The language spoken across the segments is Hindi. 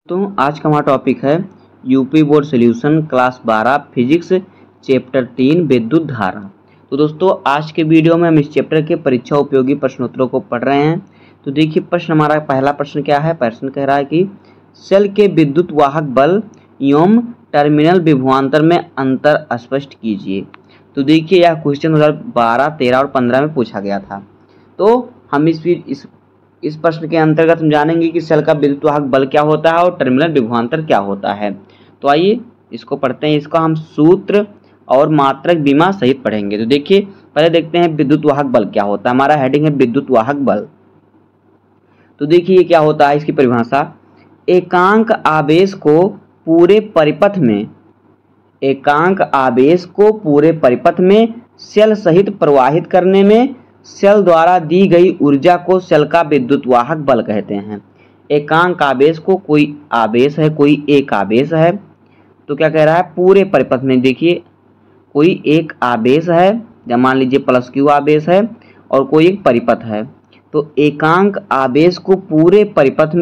तो आज का हमारा टॉपिक है UP board solution class 12 physics chapter 3 विद्युत धारा। तो दोस्तों आज के वीडियो में हम इस चैप्टर के परीक्षा उपयोगी प्रश्नोत्तरों को पढ़ रहे हैं। तो देखिए प्रश्न हमारा पहला प्रश्न क्या है। प्रश्न कह रहा है कि सेल के विद्युत वाहक बल एवं टर्मिनल विभवांतर में अंतर स्पष्ट कीजिए। तो देखिए यह क्वेश्चन 2012, 13 और 15 में पूछा गया था। तो हम इस प्रश्न के अंतर्गत हम जानेंगे कि सेल का विद्युत वाहक बल क्या होता है और टर्मिनल विभवांतर क्या होता है। तो आइए इसको पढ़ते हैं। इसका हम सूत्र और मात्रक बीमा सहित पढ़ेंगे। तो देखिए पहले देखते हैं विद्युत वाहक बल क्या होता है। हमारा हेडिंग है विद्युत वाहक बल। तो देखिए ये क्या होता है, इसकी परिभाषा एकांक आवेश को पूरे परिपथ में सेल सहित प्रवाहित करने में सेल द्वारा दी गई ऊर्जा को सेल का विद्युत वाहक बल कहते हैं। एकांक आवेश को, कोई आवेश है, कोई एक आवेश है, तो क्या कह रहा है पूरे परिपथ में। देखिए कोई एक आवेश है, जब मान लीजिए प्लस क्यू आवेश है और कोई एक परिपथ है, तो एकांक आवेश को पूरे परिपथ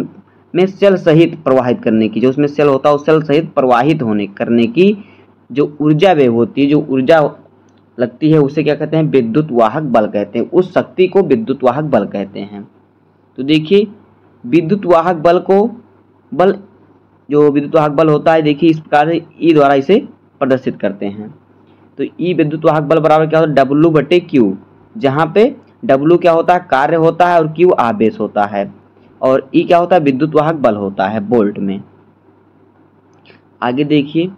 में सेल सहित प्रवाहित करने की, जो उसमें सेल होता है उस सेल सहित प्रवाहित करने की जो ऊर्जा वेग होती है, जो ऊर्जा लगती है, उसे क्या कहते हैं विद्युत वाहक बल कहते हैं। उस शक्ति को विद्युत वाहक बल कहते हैं। तो देखिए विद्युत वाहक बल जो विद्युत वाहक बल होता है, देखिए इस प्रकार से ई द्वारा इसे प्रदर्शित करते हैं। तो ई विद्युत वाहक बल बराबर क्या होता है W/Q, जहाँ पे W क्या होता है कार्य होता है और Q आवेश होता है और ई क्या होता है विद्युत वाहक बल होता है वोल्ट में। आगे देखिए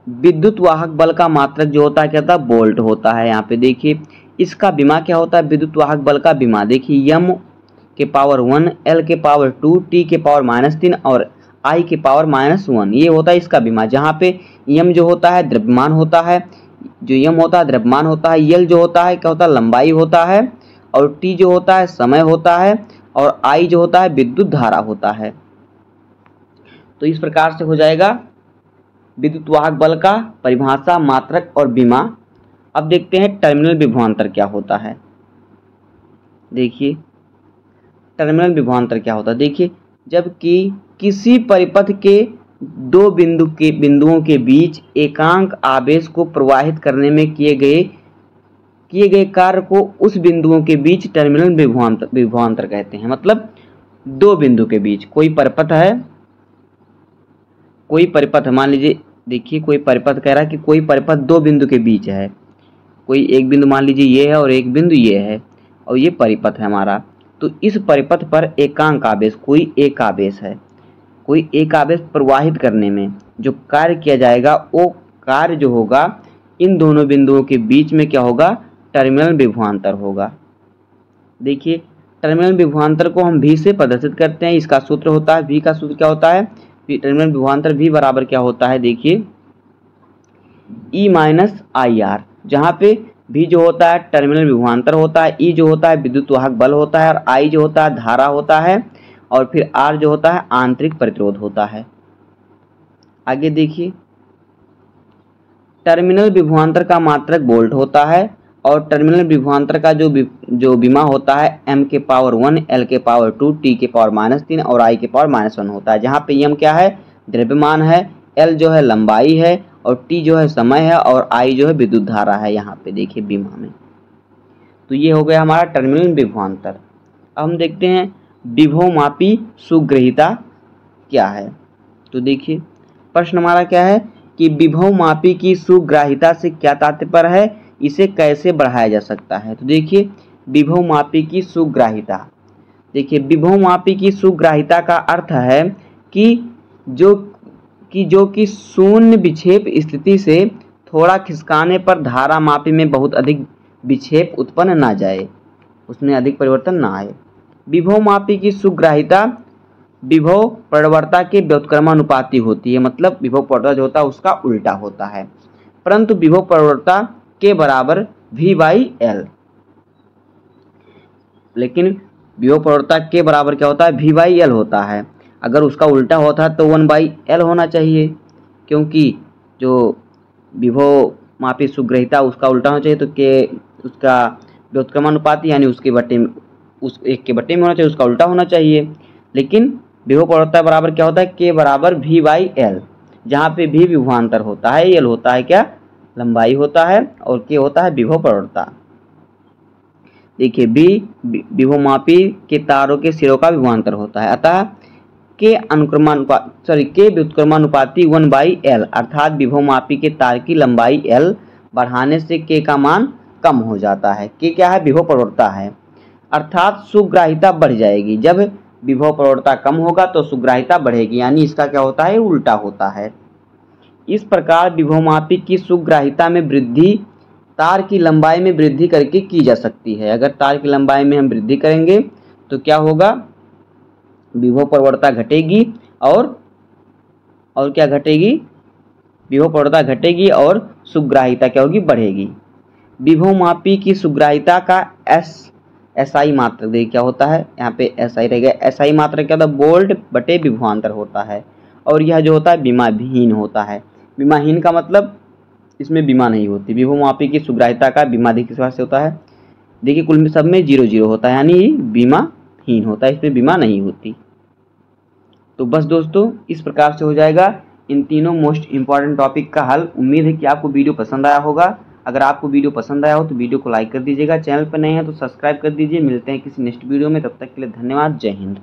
विद्युत वाहक बल का मात्रक जो होता है क्या होता है वोल्ट होता है। यहाँ पे देखिए इसका विमा क्या होता है विद्युत वाहक बल का विमा, देखिए m के पावर 1, l के पावर 2, t के पावर -3 और i के पावर -1, ये होता है इसका विमा। जहाँ पे m जो होता है द्रव्यमान होता है, l जो होता है क्या होता है लंबाई होता है और t जो होता है समय होता है और i जो होता है विद्युत धारा होता है। तो इस प्रकार से हो जाएगा विद्युत वाहक बल का परिभाषा, मात्रक और बीमा। अब देखते हैं टर्मिनल विभवांतर क्या होता है। देखिए टर्मिनल विभवांतर क्या होता है। देखिए जबकि किसी परिपथ के दो बिंदुओं के बीच एकांक आवेश को प्रवाहित करने में किए गए कार्य को उस बिंदुओं के बीच टर्मिनल विभवांतर कहते हैं। मतलब दो बिंदु के बीच कोई परिपथ मान लीजिए, देखिए कोई परिपथ कह रहा है कि कोई परिपथ दो बिंदु के बीच है, कोई एक बिंदु मान लीजिए ये है और एक बिंदु ये है और ये परिपथ है हमारा। तो इस परिपथ पर एकांक आवेश, कोई एक आवेश प्रवाहित करने में जो कार्य किया जाएगा, वो कार्य जो होगा इन दोनों बिंदुओं के बीच में क्या होगा टर्मिनल विभवांतर होगा। देखिए टर्मिनल विभवांतर को हम V से प्रदर्शित करते हैं। इसका सूत्र होता है, V का सूत्र क्या होता है, टर्मिनल विभवांतर V बराबर क्या होता है, देखिए E - IR, जहाँ पे V जो होता है टर्मिनल विभवांतर होता है, E जो होता है विद्युत वाहक बल होता है और I जो होता है धारा होता है और फिर R जो होता है आंतरिक प्रतिरोध होता है। आगे देखिए टर्मिनल विभवांतर का मात्रक वोल्ट होता है और टर्मिनल विभवांतर का जो विमा होता है m के पावर 1, l के पावर 2, t के पावर -3 और i के पावर -1 होता है। जहाँ पे m क्या है द्रव्यमान है, l जो है लंबाई है और t जो है समय है और i जो है विद्युत धारा है। यहाँ पे देखिए विमा में। तो ये हो गया हमारा टर्मिनल विभवांतर। अब हम देखते हैं विभवमापी सुग्रहिता क्या है। तो देखिए प्रश्न हमारा क्या है कि विभवमापी की सुग्राहिता से क्या तात्पर्य है, इसे कैसे बढ़ाया जा सकता है। तो देखिए विभवमापी की सुग्राहिता, देखिए विभवमापी की सुग्राहिता का अर्थ है कि जो कि शून्य विक्षेप स्थिति से थोड़ा खिसकाने पर धारा मापी में बहुत अधिक विक्षेप उत्पन्न ना जाए, उसमें अधिक परिवर्तन ना आए। विभवमापी की सुग्राहिता विभव प्रवणता के व्युत्क्रमानुपाती होती है। मतलब विभव प्रवणता जो होता है उसका उल्टा होता है, परंतु विभव प्रवणता के बराबर V/L, लेकिन विभव प्रवणता के बराबर क्या होता है V/L होता है। अगर उसका उल्टा होता है तो 1/L होना चाहिए, क्योंकि जो विभव मापी सुग्रहिता उसका उल्टा होना चाहिए, तो के उसका व्युत्क्रमानुपाती यानी उसके बट्टे में, उस एक के बट्टे में होना चाहिए, उसका उल्टा होना चाहिए। लेकिन विभव प्रवणता बराबर क्या होता है, के बराबर वी बाई एल, जहाँ पे भी विभवांतर होता है, एल होता है क्या, लंबाई होता है, और के होता है विभव प्रवणता। देखिए बी विभवमापी के तारों के सिरों का विभवांतर होता है, अतः के व्युत्क्रमानुपाती 1/l, अर्थात विभवमापी के तार की लंबाई l बढ़ाने से के का मान कम हो जाता है। के क्या है, विभव प्रवणता है, अर्थात सुग्राहिता बढ़ जाएगी। जब विभव प्रवणता कम होगा तो सुग्राहिता बढ़ेगी, यानी इसका क्या होता है, उल्टा होता है। इस प्रकार विभवमापी की सुग्राहिता में वृद्धि तार की लंबाई में वृद्धि करके की जा सकती है। अगर तार की लंबाई में हम वृद्धि करेंगे तो क्या होगा, विभव प्रवणता घटेगी और क्या घटेगी, विभव प्रवणता घटेगी और सुग्राहिता क्या होगी, बढ़ेगी। विभवमापी की सुग्राहिता का एसआई मात्रक देखिए क्या होता है, यहाँ पे एसआई रहेगा। एसआई मात्रक क्या होता है, वोल्ट बटे विभवांतर होता है, और यह जो होता है विमाहीन होता है। विमाहीन का मतलब इसमें विमा नहीं होती। विभवमापी की सुग्राहिता का विमाधिक किस से होता है, देखिए कुल में सब में 0 होता है, यानी विमाहीन होता है, इसमें विमा नहीं होती। तो बस दोस्तों इस प्रकार से हो जाएगा इन तीनों मोस्ट इंपॉर्टेंट टॉपिक का हल। उम्मीद है कि आपको वीडियो पसंद आया होगा। अगर आपको वीडियो पसंद आया हो तो वीडियो को लाइक कर दीजिएगा, चैनल पर नए हैं तो सब्सक्राइब कर दीजिए। मिलते हैं किसी नेक्स्ट वीडियो में, तब तक के लिए धन्यवाद, जय हिंद।